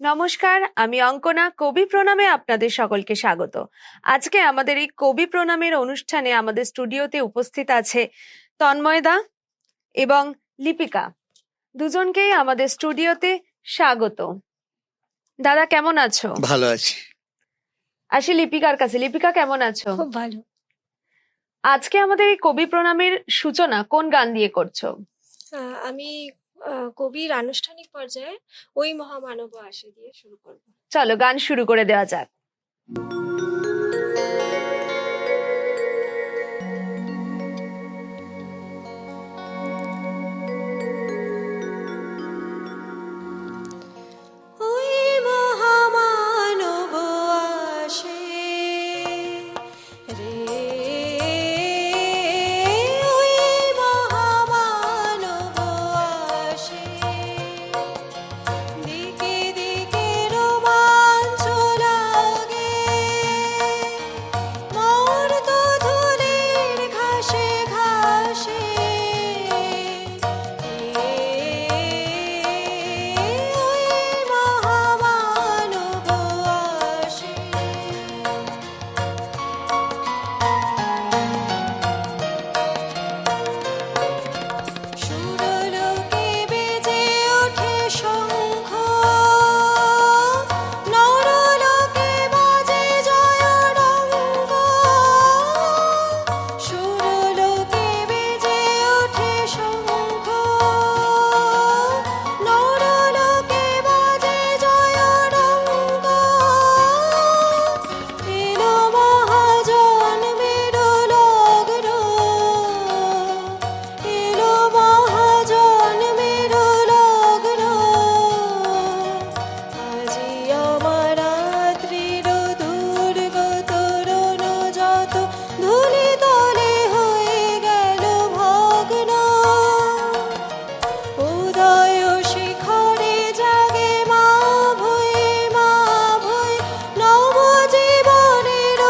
নমস্কার, আমি অঙ্কনা। কবি প্রণামে আপনাদের সকলকে স্বাগত। আজকে আমাদের এই কবি প্রণামের অনুষ্ঠানে আমাদের স্টুডিওতে উপস্থিত আছে তন্ময়দা এবং লিপিকা। দুজনকেই আমাদের স্টুডিওতে স্বাগত। দাদা কেমন আছো? ভালো আছি। আসি লিপিকার কাছে। লিপিকা কেমন আছো? খুব ভালো। আজকে আমাদের এই কবি প্রণামের সূচনা কোন গান দিয়ে করছো? আমি কবির আনুষ্ঠানিক পর্যায়ে ওই মহামানব আসে দিয়ে শুরু করব। চলো গান শুরু করে দেওয়া যাক। ওই মহামানব আসে রে, ওই মহামানব আসে, দিকে দিকে রোমাঞ্চ লাগে, মর্ত ধুলির ঘাসে ঘাসে, ওই মহামানব আসে। সুরলোকে বেজে ওঠে শঙ্খ, নরলোকে বাজে জয়ডঙ্ক। সুরলোকে বেজে ওঠে শঙ্খ, নরলোকে বাজে জয়ডঙ্ক। এলো মহাজন্মের লগ্ন, এলো মহাজন্মের লগ্ন। আজি আমার রাত্রির দুর্গত রণ যত ধূলি তলে হয়ে গেল ভগ্ন। উদয় শিখরে জাগে মা ভয়ে নব জীবনের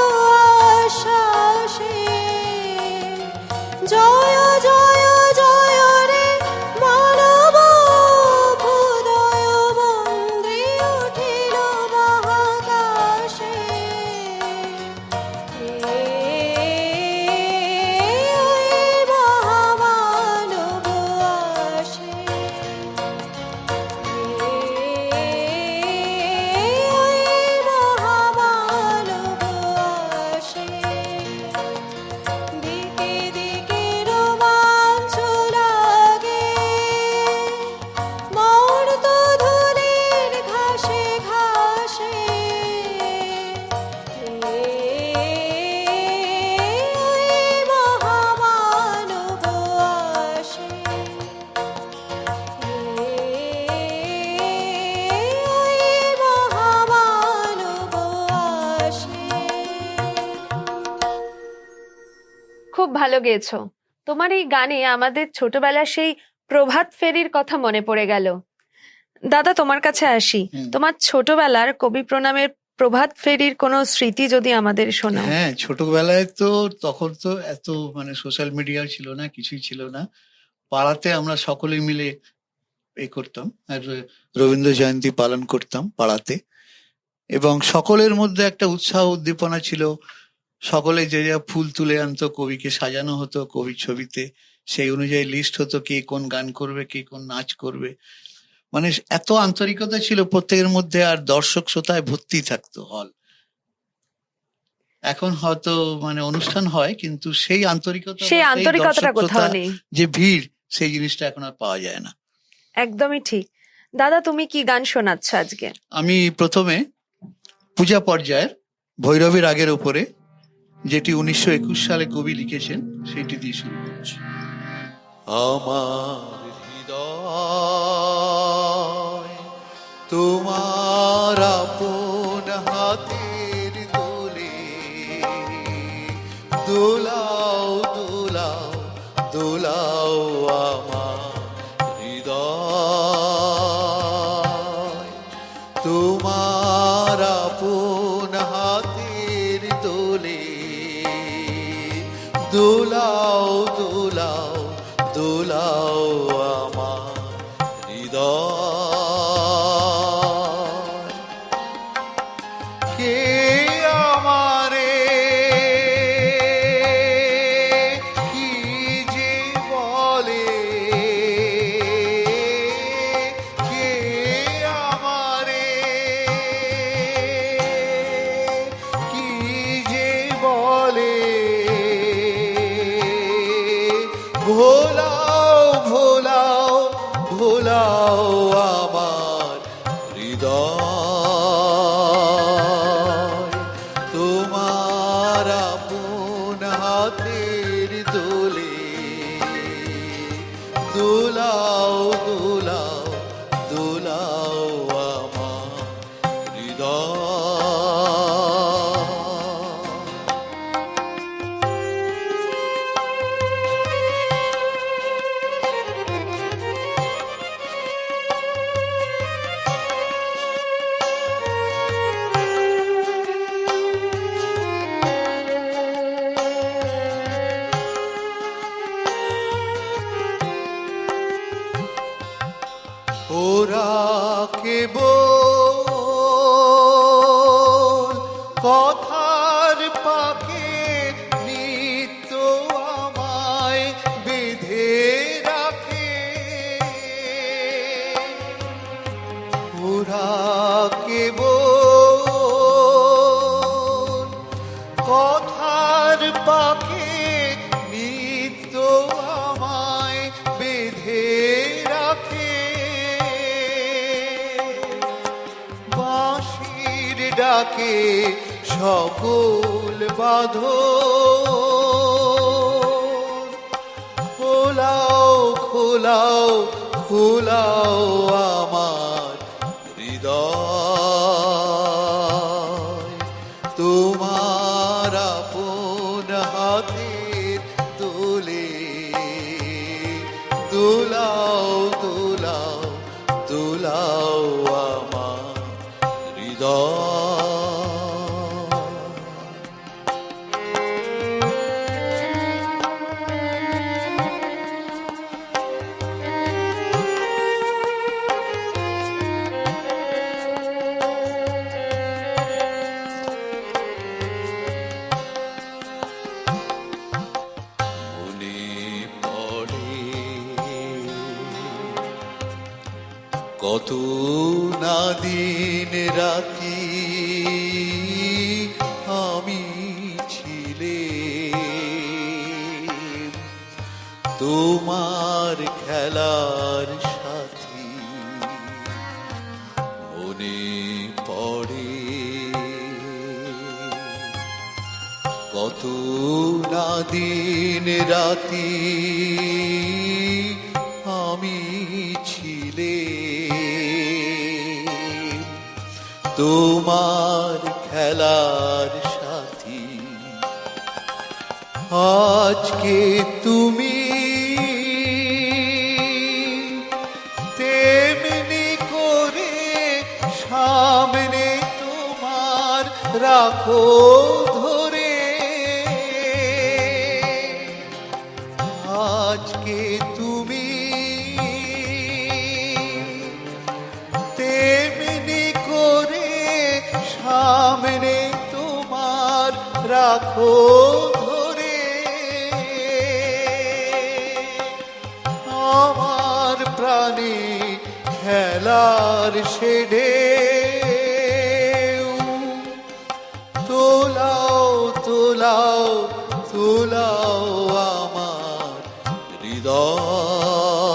আশ্বাসে। জয় জয় জয় রে মানব অভ্যুদয়, বন্দ্রে উঠিল মহাকাশে। ওই মহামানব আসে, ওই মহামানব আসে, দিকে দিকে রোমাঞ্চ লাগে, মর্ত ধুলির ঘাসে ঘাসে, ওই মহামানব আসে, ওই মহামানব আসে। খুব ভালো গেয়েছো। তোমার এই গানে আমাদের ছোটবেলার সেই প্রভাত ফেরির কথা মনে পড়ে গেল। দাদা তোমার কাছে আসি। তোমার ছোটবেলার কবি প্রণামের প্রভাত ফেরির কোনো স্মৃতি যদি আমাদের শোনাও। হ্যাঁ, ছোটবেলায় তো তখন তো এত সোশ্যাল মিডিয়া ছিল না, কিছুই ছিল না। পাড়াতে আমরা সকলে মিলে করতাম, আর রবীন্দ্র জয়ন্তী পালন করতাম পাড়াতে, এবং সকলের মধ্যে একটা উৎসাহ উদ্দীপনা ছিল। সকলে যে যা ফুল তুলে আনতো, কবিকে সাজানো হতো কবির ছবিতে, সেই অনুযায়ী লিস্ট হতো কে কোন গান করবে, কে কোন নাচ করবে। এত আন্তরিকতা ছিল প্রত্যেকের মধ্যে, আর দর্শক শ্রোতায় ভর্তি থাকতো হল। এখন হয়তো অনুষ্ঠান হয়, কিন্তু সেই আন্তরিকতা, সেই আন্তরিকতাটা কোথাও নেই। যে ভিড়, সেই জিনিসটা এখন আর পাওয়া যায় না। একদমই ঠিক। দাদা তুমি কি গান শোনাচ্ছ আজকে? আমি প্রথমে পূজা পর্যায়ের ভৈরবী রাগের উপরে, যেটি 1921 সালে কবি লিখেছেন, সেটি দিয়ে শুরু করছি। আমার হৃদয় তোমার আপন হাতের দোলে, দোলাও দোলাও দোলাও আমার হৃদয়, তোমার আপন হাতের দোলে, দোলাও দোলাও দোলাও আমার হৃদয়। দোলাও আমার হৃদয়, তোমার আপন হাতের দোলে দোলাও দোলাও দোলাও আমার হৃদয়। ওরা কেবল কথার পাকে নিত্য আমায় বেঁধে রাখে, ওরা কেবল কথার পাকে নিত্য আমায় বেঁধে রাখে। বাঁশির ডাকে সকল বাঁধন খোলাও খোলাও খোলাও আমার হৃদয়, তোমার আপন হাতের দোলে দোলাও দোলাও দোলাও আমার হৃদয়। মনে পড়ে কত না দিন রাতি আমি ছিলে তোমার খেলার সাথী। মনে পড়ে কত না দিন রাতি আমি ছিলে তোমার খেলার সাথী। আজকে তুমি তেমনি করে সামনে তোমার রাখো ধরে, আজকে তুমি তেমনি করে সামনে তোমার রাখো ধরে। আমার প্রাণে খেলার শেডে তোলাও তোলাও তোলাও আমার হৃদয়,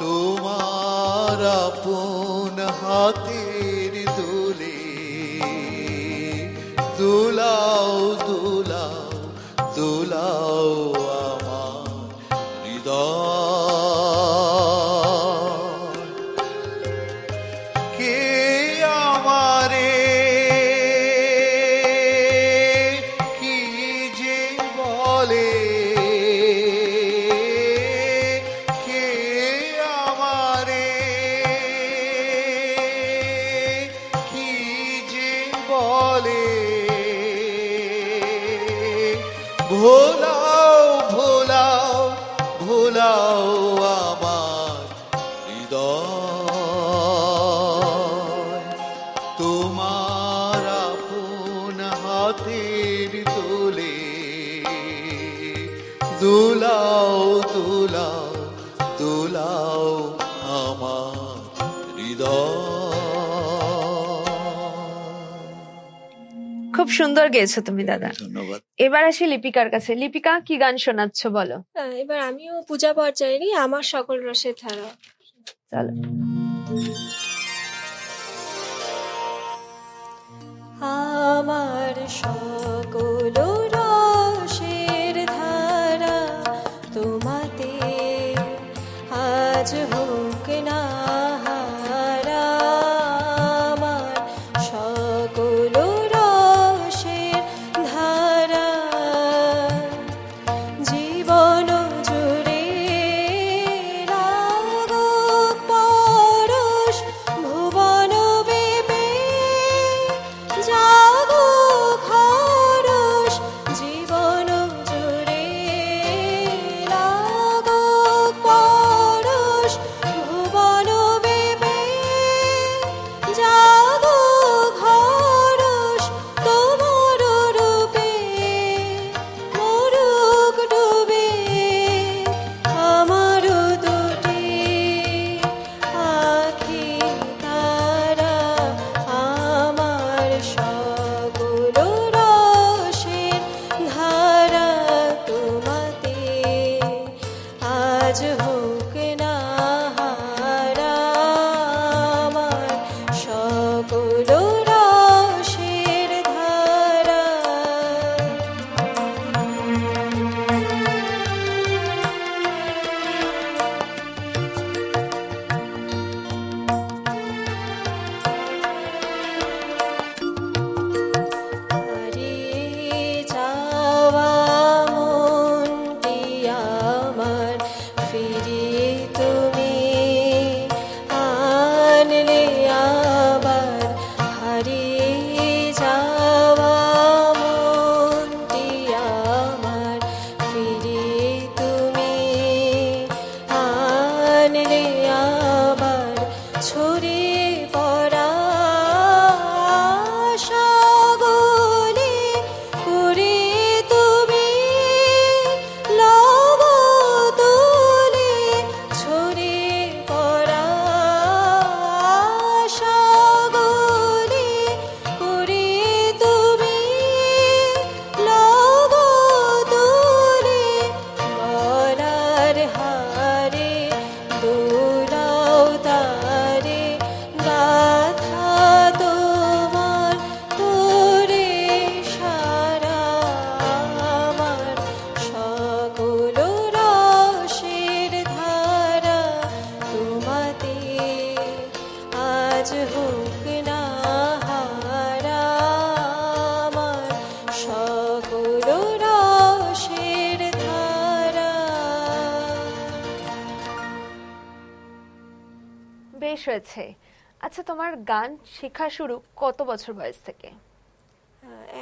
তোমার আপন হাতের দোলে দোলাও দোলাও দোলাও আমার হৃদয়। কে আমারে কি যে বলে, কে আমারে কি যে বলে, ভোলাও ভোলাও ভোলাও আমার হৃদয়, তোমার আপন হাতের দোলে দোলাও দোলাও দোলাও আমার হৃদয়। খুব সুন্দর গেয়েছো তুমি দাদা। ধন্যবাদ। এবার আসি লিপিকার কাছে। লিপিকা, কি গান শোনাচ্ছ বলো। এবার আমিও পূজা পর্যায়েরই আমার সকল রসের ধারা। চলো। আমার সকল রসের ধারা তোমাতে আজ হোক না হারা। আমার সকল রসের ধারা জীবন জুড়ে লাগুক পরশ ভুবন বেবে জাগুক হরষ জীবন জুড়ে লাগুক পরশ ভুবন বেবে জাগুক হরষ তোমার রূপে মরুক ডুবে আমার দুটি আখি তারা। আমার সকল রসের ধারা তোমাতে আজ হোক না হারা। আমার সকল রসের ধারা হারিয়ে যাওয়া মনটি আমার ফিরিয়ে তুমি আনলে আবার। হারিয়ে যাওয়া মনটি আমার ফিরিয়ে তুমি আনলে আবার। ছড়িয়ে পড়া আশাগুলি কুড়িয়ে তুমি লব তুলে। ছড়িয়ে পড়া আশাগুলি কুড়িয়ে তুমি লব তুলে। গলার হারে দোলাও তারে গাথা তোমার তোরে সারা। আমার সকল রসের ধারা তোমাতে আজ হোক না হারা। আমার সকল রসের ধারা। বেশ হয়েছে। আচ্ছা, তোমার গান শেখা শুরু কত বছর বয়স থেকে?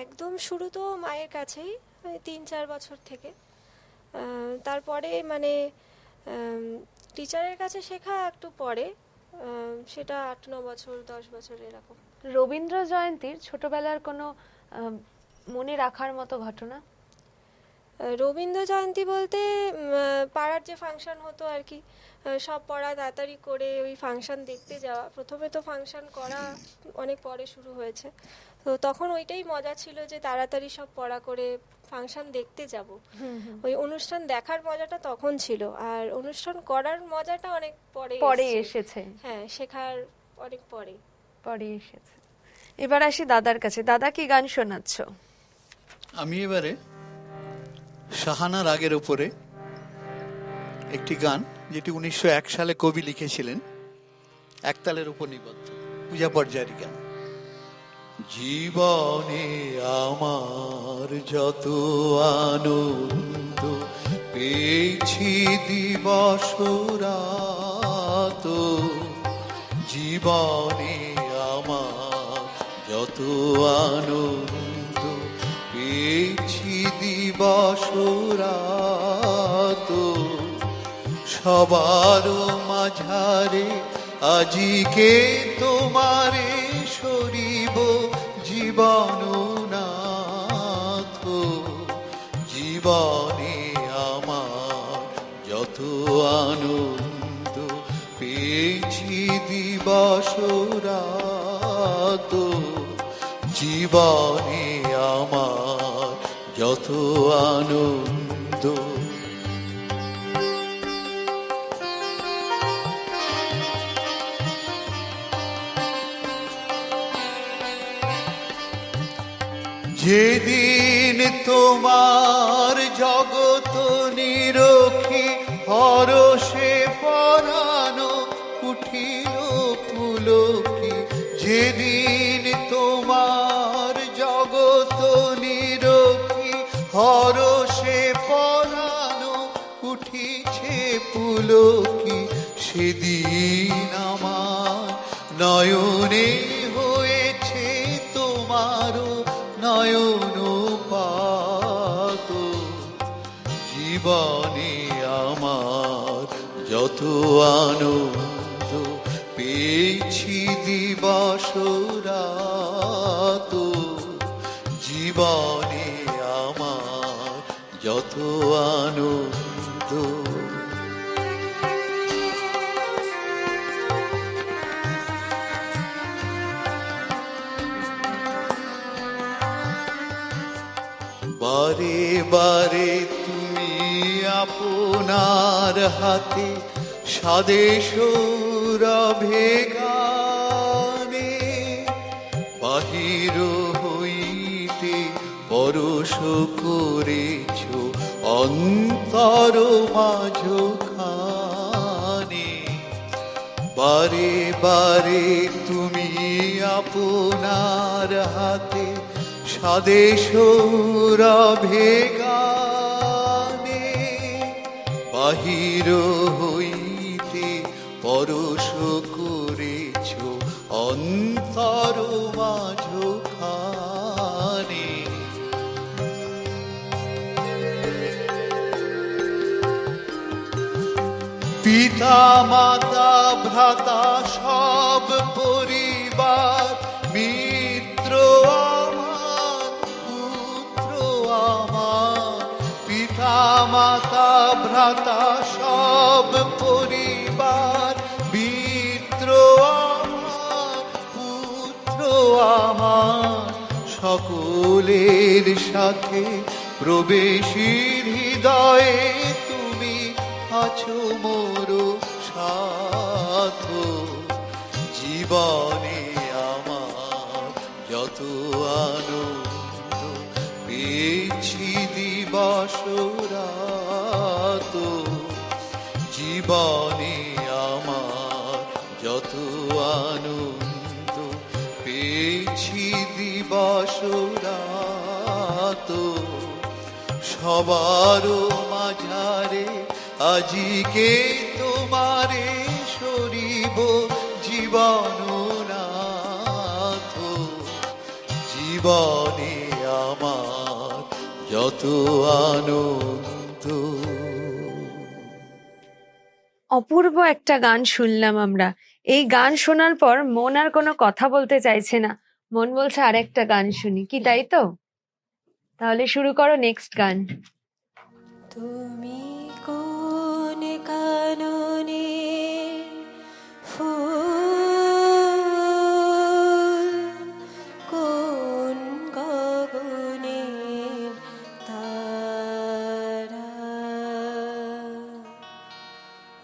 একদম শুরু তো মায়ের কাছেই, ওই 3-4 বছর থেকে। তারপরে মানে টিচারের কাছে শেখা একটু পরে, সেটা 8-9 বছর 10 বছর এরকম। রবীন্দ্র জয়ন্তীর ছোটবেলার কোনো মনে রাখার মতো ঘটনা? রবীন্দ্র জয়ন্তী বলতে পাড়ার যে ফাংশন হতো আর কি, সব পড়া তাড়াতাড়ি করে ওই ফাংশন দেখতে যাওয়া। প্রথমে তো ফাংশন করা অনেক পরে শুরু হয়েছে, তো তখন ওইটাই মজা ছিল যে তাড়াতাড়ি সব পড়া করে ফাংশন দেখতে যাব। ওই অনুষ্ঠান দেখার মজাটা তখন ছিল, আর অনুষ্ঠান করার মজাটা অনেক পরে এসেছে। হ্যাঁ, শেখার অনেক পরে এসেছে। এবার আসি দাদার কাছে। দাদা, কি গান শোনাচ্ছ? আমি এবারে শাহানা রাগের উপরে একটি গান, যেটি 1901 সালে কবি লিখেছিলেন, একতালের উপর নিবদ্ধ, পূজা পর্যায়ের গান। জীবনে আমার যত আনন্দ পেয়েছি দিবস রাত। জীবনে আমার যত আনন্দ পেয়েছি দিবস রাত। সবার মাঝারে আজিকে তোমারে সরিব জীবন নাথ। জীবনে আমার যত আনন্দ পেয়েছি দিবস রাত। জীবনে আমার যত আনন্দ। যেদিন তোমার জগত নিরখি হরষে পরানো উঠিল পুলকি, যেদিন তোমার জগত নিরখি হরষে পরানো উঠিছে পুলকি, সেদিন আমার নয়নে হয়েছে তোমারও নয়নপাত। জীবনে আমার যত আনন্দ পেয়েছি দিবস রাত, জীবনে আমার যত আনন্দ। বারে বারে তুমি আপনার হাতে স্বদেশ রবে গানে, বাহির হইতে পরশ করেছ অন্তর মাঝখানে। বারে বারে তুমি আপনার হাতে স্বদেশ রবে গানে, বাহির হইতে পরশ করেছ অন্তর মাঝখানে। পিতা মাতা ভ্রাতা সব পরিবার মিত্র আমার পুত্র আমার, পিতা মাতা ভ্রাতা সব পরিবার মিত্র আমার পুত্র আমার, সকলের সাথে প্রবেশীর হৃদয়ে তুমি আছো মোর সাথ। জীবনে আমার যত আনন্দ পেয়েছি দিবস রাত, জীবনে আমার যত আনন্দ পেয়েছি দিবস রাত। সবার মাঝারে আজিকে তোমারে সরিব জীবননাথ, জীবনে আমার যত আনন্দ। অপূর্ব একটা গান শুনলাম আমরা। এই গান শোনার পর মন আর কোনো কথা বলতে চাইছে না, মন বলছে আরেকটা গান শুনি, কি তাই তো? তাহলে শুরু করো নেক্সট গান। তুমি কোন কাননে ফুল, কোন গগনের তারা,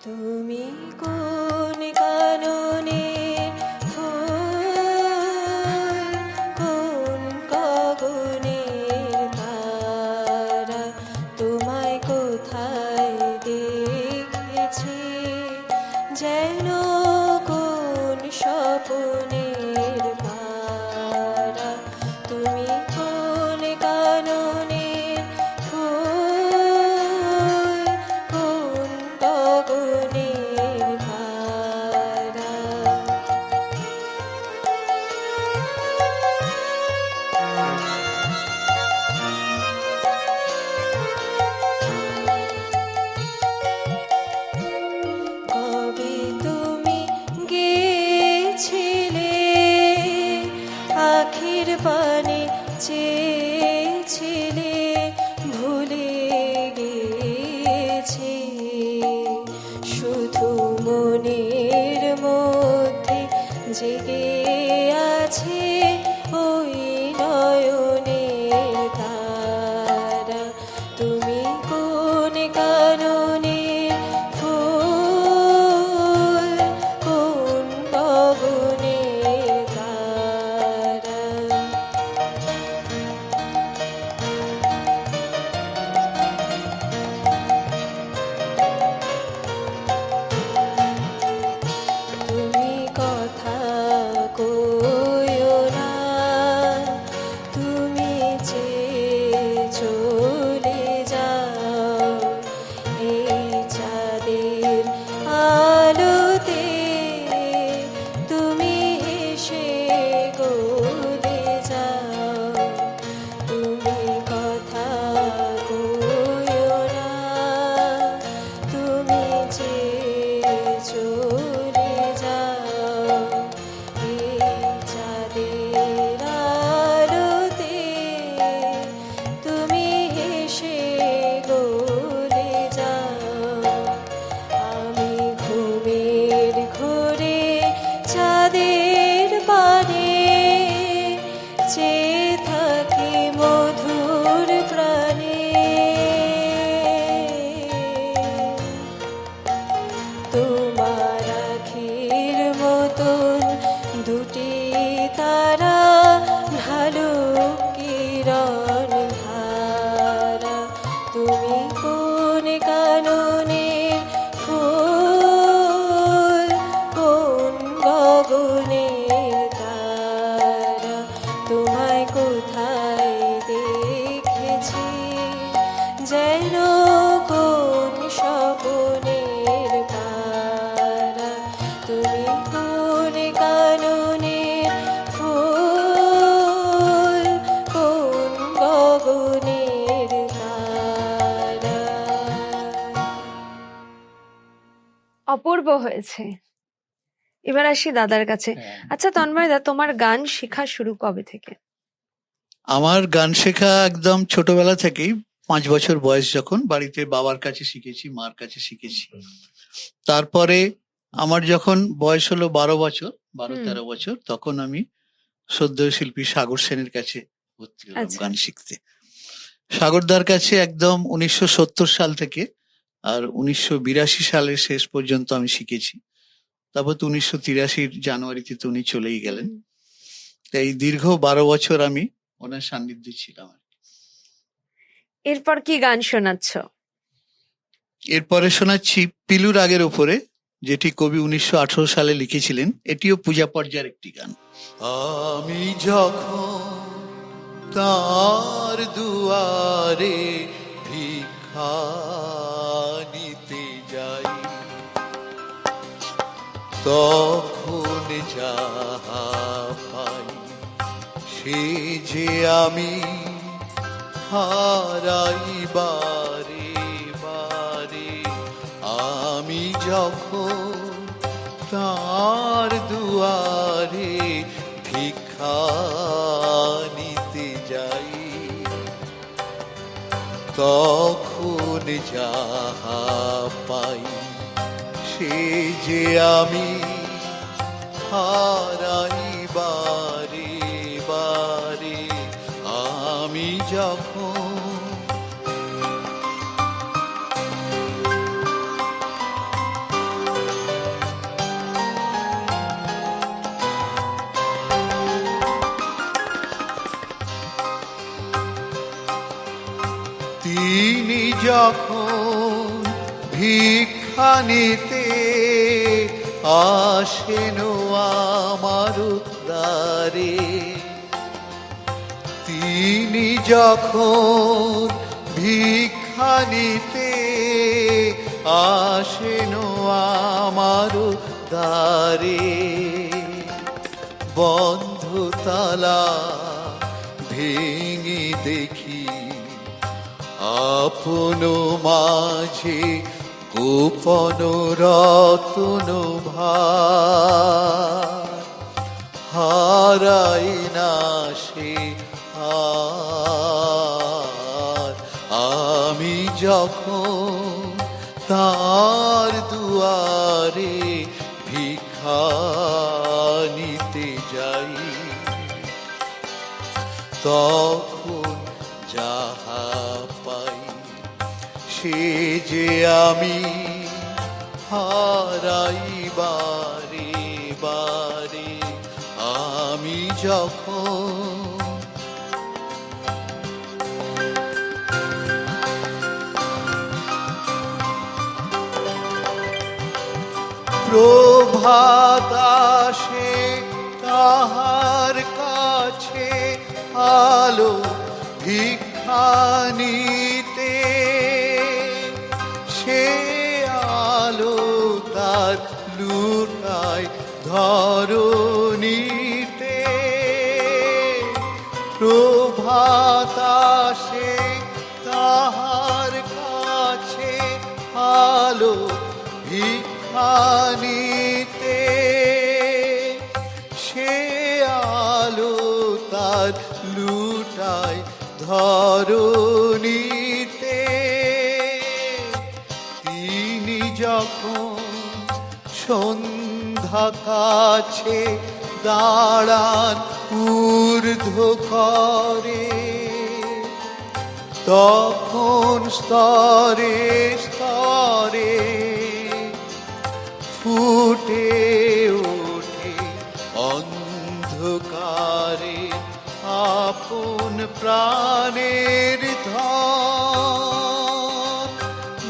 তুমি কোন কাননে ফুল, কোন গগনের তারা, তোমায় কোথায় দেখেছি যেন কোন স্বপ্নের পারা, তুমি কোন কাননের ফুল, কোন গগনের তারা। কবে তুমি গেছিলে আখির পানে চেয়েছিলে, ভুলে গেছি শুধু মনের মধ্যে জেগে আছে ওই নয়নে নদের পানে চেয়ে থাকি মধুর প্রাণে। তোমার আখির মতন দুটি তারা ঢালু কিরণ ধারা। তুমি কোন কাননের ফুল, কোন গগনের তারা। তোমায় কোথায় দেখেছি যেন কোন স্বপনের পারা। তুমি কোন কাননের ফুল, কোন গগনের তারা। অপূর্ব হয়েছে। এবার আসি দাদার কাছে। আচ্ছা তন্ময়দা, তোমার গান শেখা শুরু কবে থেকে? আমার গান শেখা একদম ছোটবেলা থেকেই, 5 বছর বয়স যখন, বাড়িতে বাবার কাছে শিখেছি, মার কাছে শিখেছি। তারপরে আমার যখন বয়স হলো 12 বছর, 12-13 বছর, তখন আমি সদ্য শিল্পী সাগর সেনের কাছে ভর্তি হলাম আচ্ছা। গান শিখতে। সাগরদার কাছে একদম 1970 সাল থেকে আর 1982 সালের শেষ পর্যন্ত আমি শিখেছি। তারপর তো 1983 জানুয়ারিতে তো উনি চলেই গেলেন। তো এই দীর্ঘ 12 বছর আমি ওনার সান্নিধ্যে ছিলাম। এরপর কি গান শোনাচ্ছ? এরপরে শোনাচ্ছি পিলু রাগের উপরে, যেটি কবি 1918 সালে লিখেছিলেন। এটিও পূজা পর্যায়ের একটি গান। আমি যখন তার দুয়ারে ভিক্ষা নিতে যাই, তখন যাহা পাই সে যে আমি হারাই বারে বারে। আমি যখন তার দুয়ারে ভিক্ষা নিতে যাই, তখন যাহা পাই সে যে আমি হারাই বারে বারে। আমি যখন তিনি যখন ভিক্ষা নিতে আসেন আমার দ্বারে, তিনি যখন ভিক্ষা নিতে আসেন আমার দ্বারে, বন্ধ তালা ভেঙে দেখি আপন মাঝে গোপন রতন ভার। হারাই না সে আর। আমি যখন তার দুয়ারে ভিক্ষা নিতে যাই, তখন যাহা পাই সে যে আমি হারাই বারে বারে। আমি যখন প্রভাত আসে তাহার কাছে আলো ভিক্ষা নিতে, সে আলো তার লুটায় ধরণীতে। প্রভাত আসে তাহার কাছে আলো ভিক্ষা নিতে, সে আলো তার লুটায় ধরণীতে। তিনি যখন সন্ধ্যা কাছে দাঁড়ান ঊর্ধ্ব করে, তখন স্তরে স্তরে ফুটে ওঠে অন্ধকারে আপন প্রাণের ধন।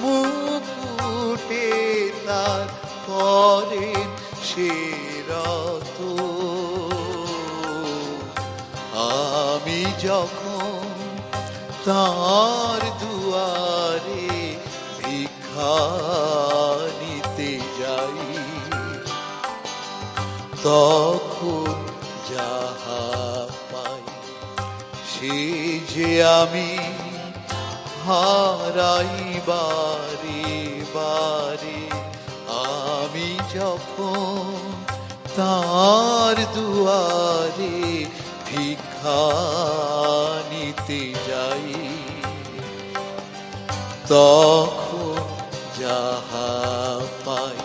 মুকুটে তার করেন সে রত, আমি যখন তার দুয়ারে ভিক্ষা নিতে যাই, তখন যাহা পাই সে যে আমি হারাই বারে বারে। আমি যখন তার দুয়ারে ভিক্ষা নিতে যাই, তখন যাহা পাই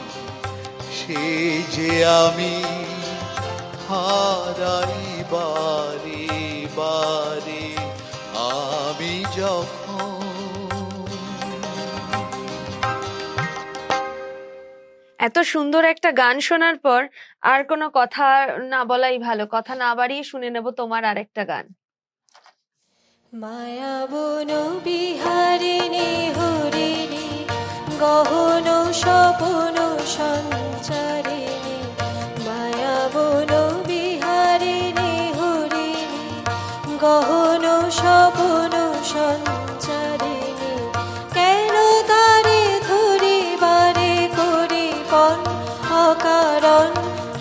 সে যে আমি হারাই বারে বারে। আমি যখন এত সুন্দর একটা গান শোনার পর আর কোনো কথা না বলাই ভালো, কথা না বাড়িয়ে শুনে নেব তোমার আরেকটা গান। মায়া বন বিহারিণী হরিণী গহন স্বপন সঞ্চারিণী, মায়া বন বিহারিণী হরিণী গহন স্বপন সঞ্চারিণী, কেন তারে ধরিবারে করি কন অকারণ,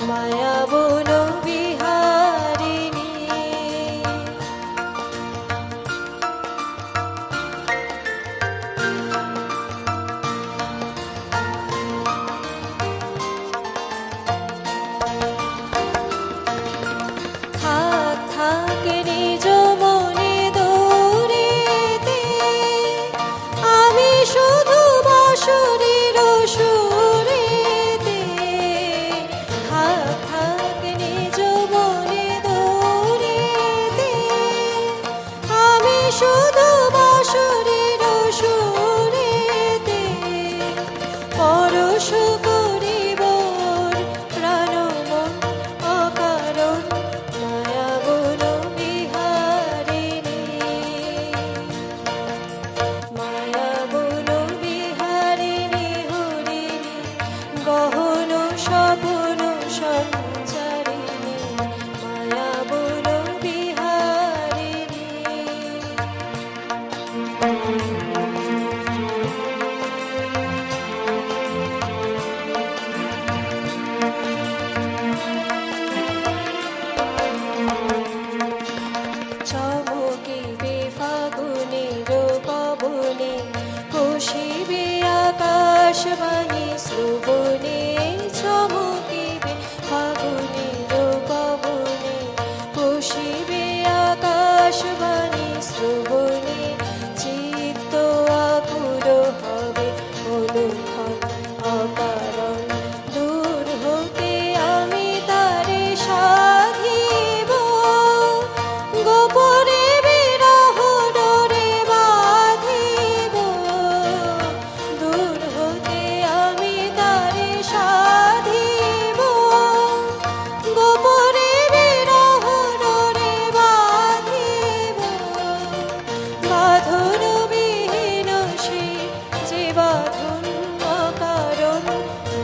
মায়া বন বিহারিণী। থাক থাক নিজ মনে দৌড়েতে, আমি শুধু বাঁশরীর সুরেতে। থাক থাক নিজ মনে দৌড়েতে, আমি শুধু বাঁশরীর সুরেতে। পরশ করিব প্রাণ মন অকারণ, মায়া বন বিহারিণী। মায়া বন বিহারিণী হরিণী গহন স্বপন সঞ্চারিণী, মায়া বন বিহারিণী। চমকিবে ফাগুনের পবনে, কষিবে আকাশবাণী শ্রবণে। চমকিবে ফাগুনের পবনে, কষিবে আকাশবাণী শ্রবণে। চিত্ত আকুল হবে অনুক্ষণ অকারণ, দূর হতে আমি তারে সাধিব। গোপনে বিরহ ডোরে বাঁধিব, দূর হতে আমি তারে সাধিব। গোপনে বিরহ ডোরে বাঁধিব, বাঁধন বিহীন সে যে বাঁধন অকারণ,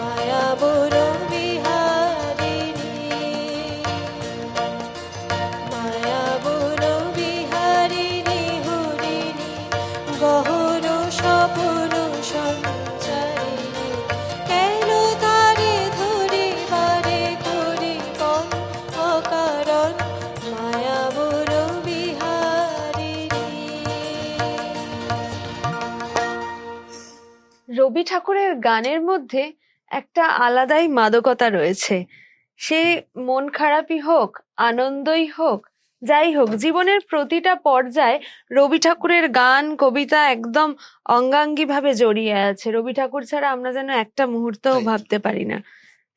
মায়া বন বিহারিণী। মায়া বন বিহারিণী হরিণী গহন স্বপন সঞ্চারিণী, কেন তারে ধরিবারে করি কন অকারণ, মায়া বন বিহারিণী। রবি ঠাকুরের গানের মধ্যে একটা আলাদাই মাদকতা রয়েছে। সে মন খারাপই হোক, আনন্দই হোক, যাই হোক, জীবনের প্রতিটা পর্যায়ে রবি ঠাকুরের গান কবিতা একদম অঙ্গাঙ্গি ভাবে জড়িয়ে আছে। রবি ঠাকুর ছাড়া আমরা যেন একটা মুহূর্তও তাই তো। ভাবতে পারি না।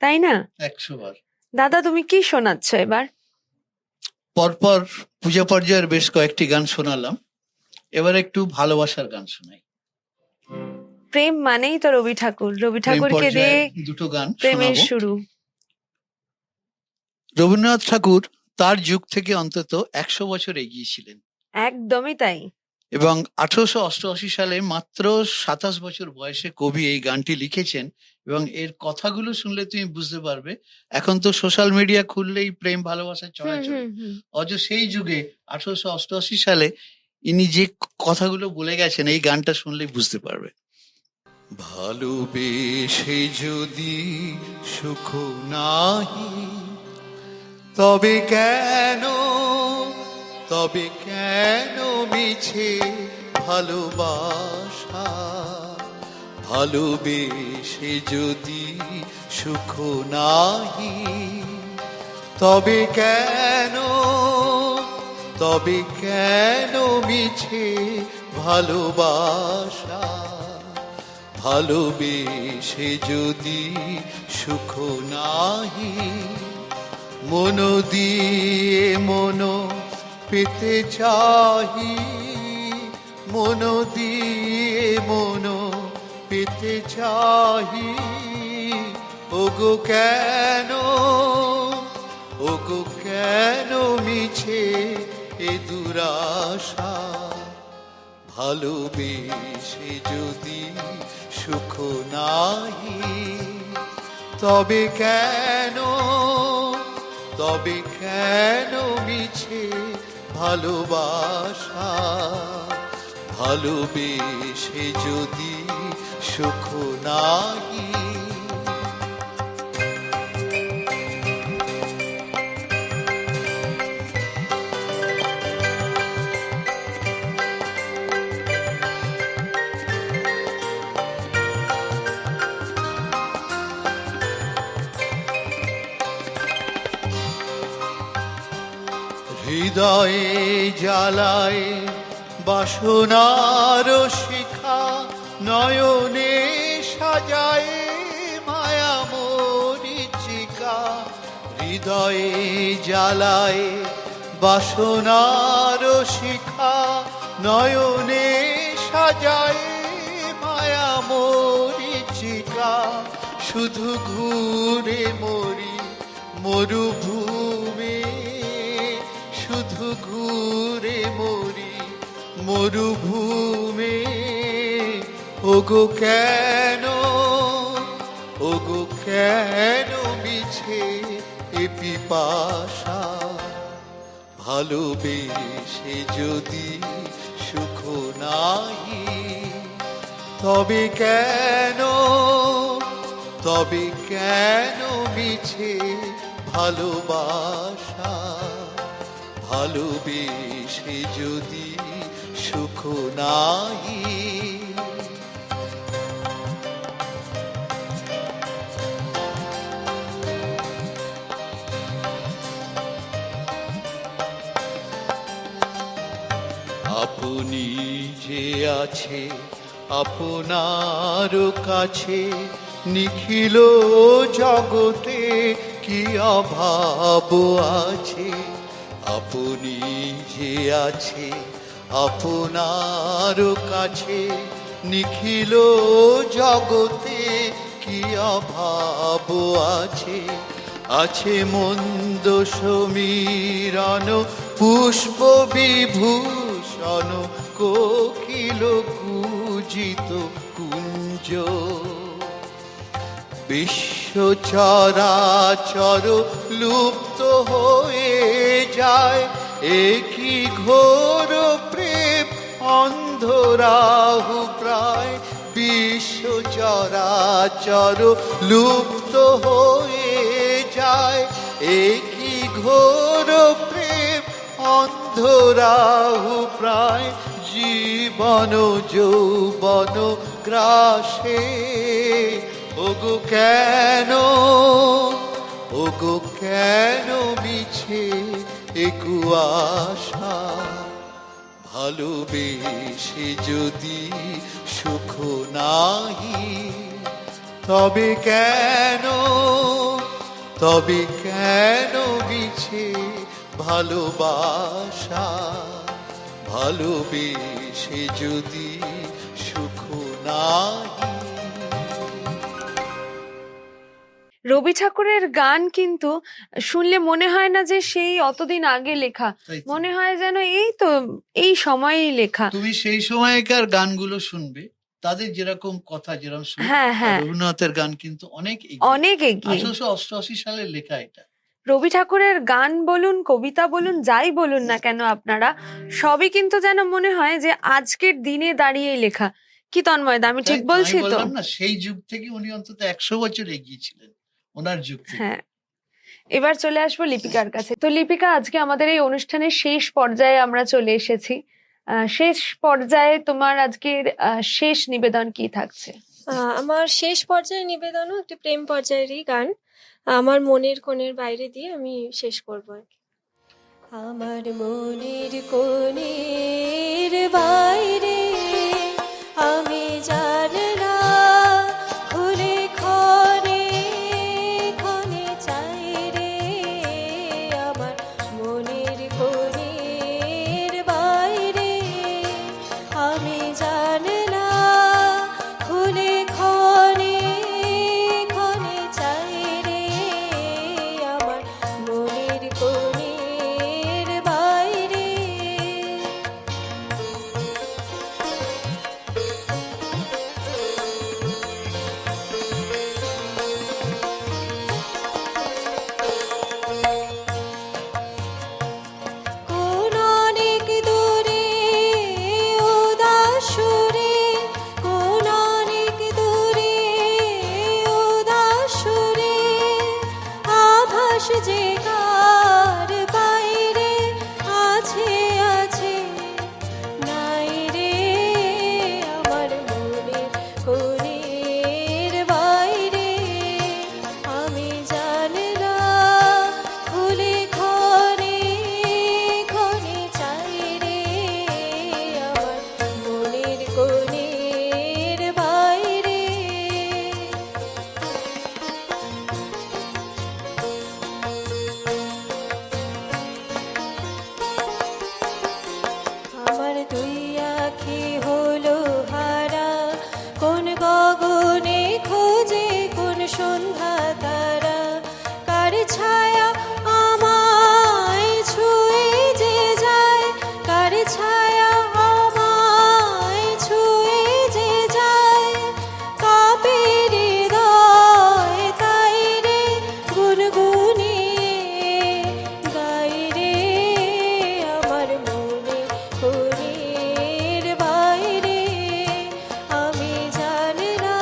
তাই না? 100 বার। দাদা, তুমি কি শোনাচ্ছ এবার? পরপর পূজা পর্যায়ের বেশ কয়েকটি গান শোনালাম, এবার একটু ভালোবাসার গান শোনাই। প্রেম মানেই তো রবি ঠাকুর, রবি প্রেম ঠাকুরকে দিয়ে পর্যায়ে দুটো গান প্রেমের শোনাবো। শুরু। রবীন্দ্রনাথ ঠাকুর তার যুগ থেকে অন্তত 100 বছর এগিয়ে ছিলেন একদমই তাই। এবং 1888 সালে মাত্র 27 বছর বয়সে কবি এই গানটি লিখেছেন। এবং এর কথাগুলো শুনলে তুমি বুঝতে পারবে, এখন তো সোশ্যাল মিডিয়া খুললেই প্রেম ভালোবাসা হুম, ছড়াছড়ি, হুম, হুম। অথচ সেই যুগে 1888 সালে ইনি যে কথাগুলো বলে গেছেন এই গানটা শুনলেই বুঝতে পারবে। ভালোবেসে যদি সুখ নাহি, তবে কেন মিছে ভালোবাসা? ভালোবেসে যদি সুখ নাহি, তবে কেন মিছে ভালোবাসা? ভালোবেসে যদি সুখ নাহি, মন দিয়ে মন পেতে চাহি, মন দিয়ে মন পেতে চাহি। ওগো কেন মিছে এ দুরাশা? ভালোবেসে যদি সুখ নাহি, তবে কেন মিছে ভালোবাসা? ভালোবেসে যদি সুখ নাহি। হৃদয়ে জ্বালায় বাসনার শিখা, নয়নে সাজায় মায়া মরিচিকা। হৃদয়ে জ্বালায় বাসনার শিখা, নয়নে সাজায় মায়া মরিচিকা। শুধু ঘুরে মরি মরুভূমি, শুধু ঘুরে মরি মরুভূমি। ওগো কেন মিছে এ পিপাসা? ভালোবেসে যদি সুখ নাহি, তবে কেন মিছে ভালোবাসা? ভালোবেসে যদি সুখ নাহি। আপনি যে আছে আপনার কাছে, নিখিল জগতে কি অভাব আছে? আপনি যে আছে আপনার কাছে, নিখিল জগতে কি অভাব আছে? আছে মন্দ সমীরণ পুষ্প বিভূষণ, কোকিল কূজিত কুঞ্জ। বিশ্ব চরাচর লুপ্ত হয়ে যায়, একই ঘোর প্রেম অন্ধরাহু প্রায়। বিশ্ব চরাচর লুপ্ত হয়ে যায়, একই ঘোর প্রেম অন্ধরাহু প্রায়। জীবন যৌবন গ্রাসে, ওগো কেন মিছে এ কুয়াশা? ভালোবেসে যদি সুখ নাহি, তবে কেন তবে কেন মিছে ভালোবাসা, ভালোবেসে যদি সুখ নাহি। রবি ঠাকুরের গান কিন্তু শুনলে মনে হয় না যে সেই অতদিন আগে লেখা, তাই তো। মনে হয় যেন এই তো এই সময়েই লেখা। তুমি সেই সময়কার গানগুলো শুনবে, তাদের যেরকম কথা যেরকম সুর, হ্যাঁ হ্যাঁ, রবীন্দ্রনাথের গান কিন্তু অনেক অনেক এগিয়ে। 1888 সালের লেখা এটা। রবি ঠাকুরের গান বলুন, কবিতা বলুন, যাই বলুন না কেন আপনারা, সবই কিন্তু যেন মনে হয় যে আজকের দিনে দাঁড়িয়েই লেখা। কি তন্ময়দা, আমি ঠিক তাই তো, বলছি আমি তো? বললাম না, সেই যুগ থেকে উনি অন্তত 100 বছর এগিয়ে ছিলেন ওনার যুগ থেকে। হ্যাঁ, এবার চলে আসবো লিপিকার কাছে। তো লিপিকা, আজকে আমাদের এই অনুষ্ঠানের শেষ পর্যায়ে আমরা চলে এসেছি। শেষ পর্যায়ে তোমার আজকের শেষ নিবেদন কি থাকছে? আমার শেষ পর্যায়ের নিবেদনও একটি প্রেম পর্যায়েরই গান, আমার মনের কোণের বাইরে দিয়ে আমি শেষ করবো আর কি। আমার মনের কোণের বাইরে আমি জানি না, খুলে ক্ষণে ক্ষণে চাই রে, আমার মনের কোণের বাইরে আমি জানি না, খুলে ক্ষণে ক্ষণে চাই রে, আমার মনের কোণের বাইরে। কোন অনেক দূরে উদাসুরে, কোন অনেক দূরে উদাসুরে, আভাস যে কার বাইরে আছে আছে, নাই রে আমার মনের কোণের বাইরে আমি জানি না, খুলে ক্ষণে ক্ষণে চাই রে, আমার মনের কোণের বাইরে। আমার দুই আঁখি হলো হারা, কোন গগনে খোঁজে কোন সন্ধ্যা তারা, কার ছায়া আমায় ছুঁয়ে যে যায়, কার ছায়া আমায় ছুঁয়ে যে যায়, কাঁপে হৃদয় তাই রে গুনগুনিয়ে গাই রে, আমার মনে কোণের বাইরে আমি জানি না,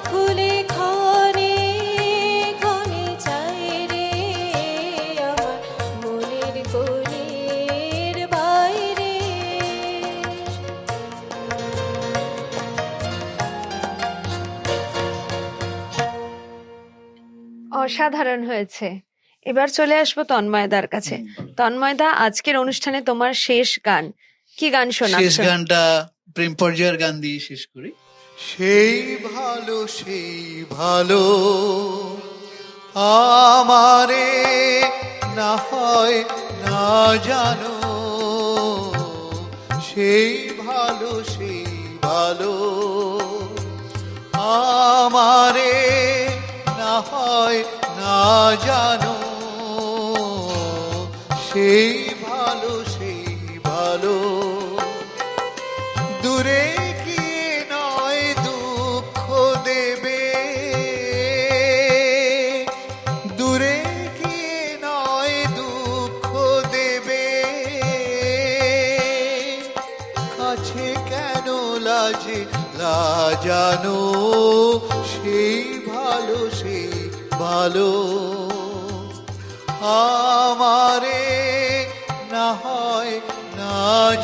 খুলে ক্ষণে ক্ষণে চাই রে, আমার মনের কোণের বাইরে। অসাধারণ হয়েছে। এবার চলে আসবো তন্ময়দার কাছে। তন্ময়দা, আজকের অনুষ্ঠানে তোমার শেষ গান, কি গান শেষ শোনাচ্ছ? গানটা প্রেম পর্যায়ের গান দিয়ে শেষ করি। সেই ভালো আমারে না হয় না জানো, সেই ভালো আমারে না হয় না জানো, সেই ভালো দূরে গিয়ে নয় দুঃখ দেবে, দূরে গিয়ে নয় দুঃখ দেবে, কাছে কেন লাজে লাজানো, সেই ভালো আমারে না হয় না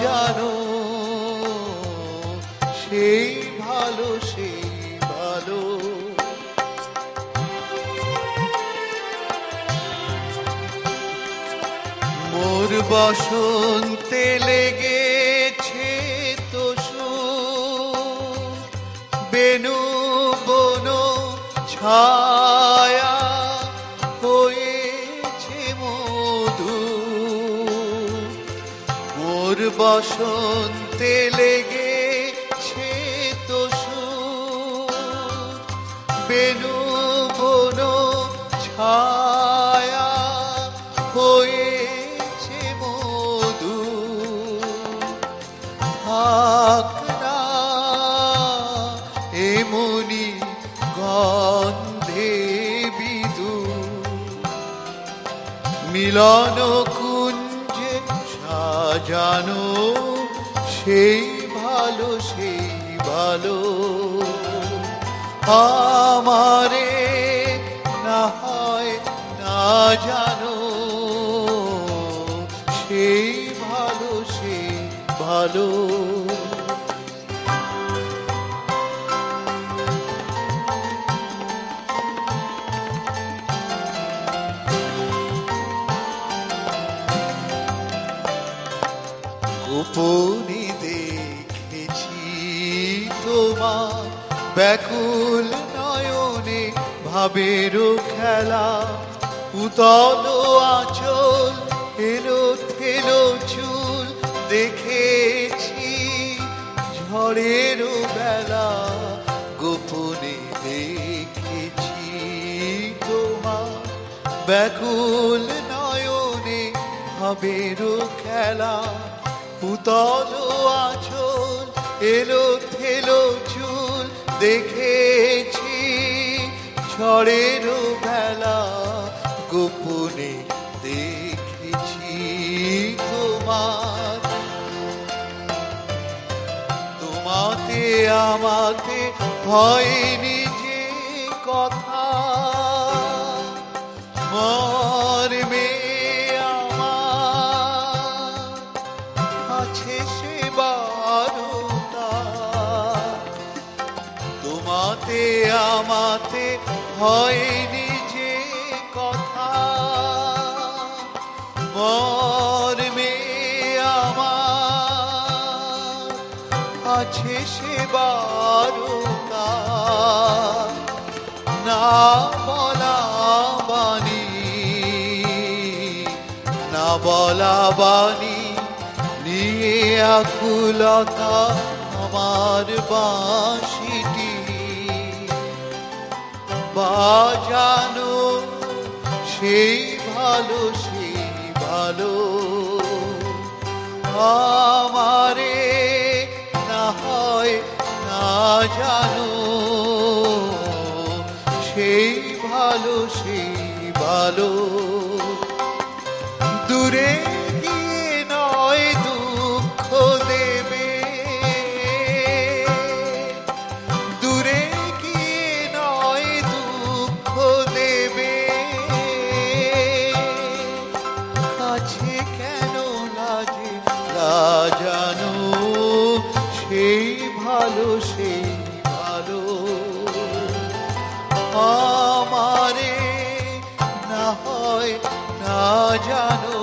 জানো, সেই ভালো মোর বসন্তে লেগেছে তো বেনু বনো ছায়া, বসন্তে লেগেছে তো সুর, বেনু বনো ছায়া হয়েছে মধু, থাক না এমনি গন্ধে বিধু, মিলন কুঞ্জে সাজানো সেই ভালো আমারে না হয় না জানো, সেই ভালো গোপনে দেখেছি তোমার ব্যাকুল নয়নে ভাবেরও খেলা, উতল আঁচল এলো থেলো চুল দেখেছি ঝড়েরও বেলা, গোপনে দেখেছি তোমার ব্যাকুল নয়নে ভাবেরও খেলা, উতল আঁচল এলো থেলো চুল দেখেছি ঝড়েরও বেলা, গোপনে দেখেছি তোমাতে আমাতে হয়নি যে কথা, মর্মে আমার আছে সে বারতা, তোমাতে আমাতে হয়নি যে কথা, মর্মে আমার আছে সে বারতা, না বলা বাণী না বলা বাণী নিয়ে আকুলতা আমার বাঁশিটি বাজানো সেই ভালো আমারে না হয় না জানো, সেই ভালো দূরে গিয়ে নয় দুঃখ দেবে, দূরে গিয়ে নয় দুঃখ দেবে, কাছে কেন লাজানো, সেই ভালো আমারে না হয় না জানো,